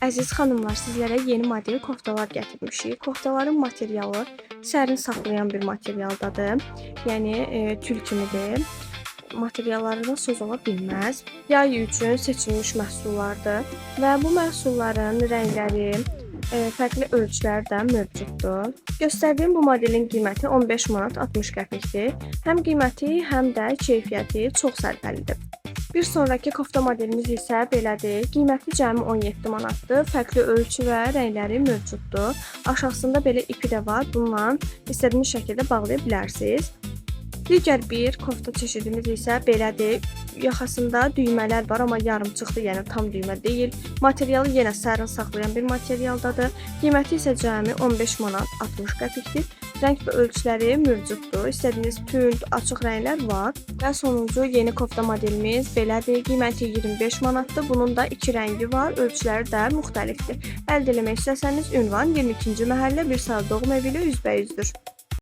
Əziz xanımlar, sizlərə yeni model koftalar gətirmişik. Koftaların materialı sərin saxlayan bir materialdadır. Yəni tül kimidir. Materiallarına söz ola bilməz. Yay üçün seçilmiş məhsullardır və bu məhsulların rəngləri, fərqli ölçüləri də mövcuddur. Göstərdiyim bu modelin qiyməti 15 manat 60 qəpikdir. Həm qiyməti, həm də keyfiyyəti çox sərfəlidir. Bir sonraki kofta modelimiz isə belədir. Qiyməti cəmi 17 manatdır. Fərqli ölçü və rəngləri mövcuddur. Aşağısında belə ipi də var. Bununla istədiyiniz şəkildə bağlaya bilərsiniz. Digər bir kofta çeşidimiz isə belədir. Yaxasında düymələr var, amma yarımçıqdır, yəni tam düymə deyil. Materialı yenə sərin saxlayan bir materialdadır. Qiyməti isə cəmi 15 manat 60 qəpikdir. Rəng və ölçüləri mövcuddur. İstədiyiniz tünd, açıq rənglər var. Və sonuncu yeni kofta modelimiz belədir. Qiyməti 25 manatdır. Bunun da 2 rəngi var. Ölçüləri də müxtəlifdir. Əldə etmək istəsəniz ünvan 22-ci məhəllə 1 Sağ Doğum evi ilə üzbəyüzdür.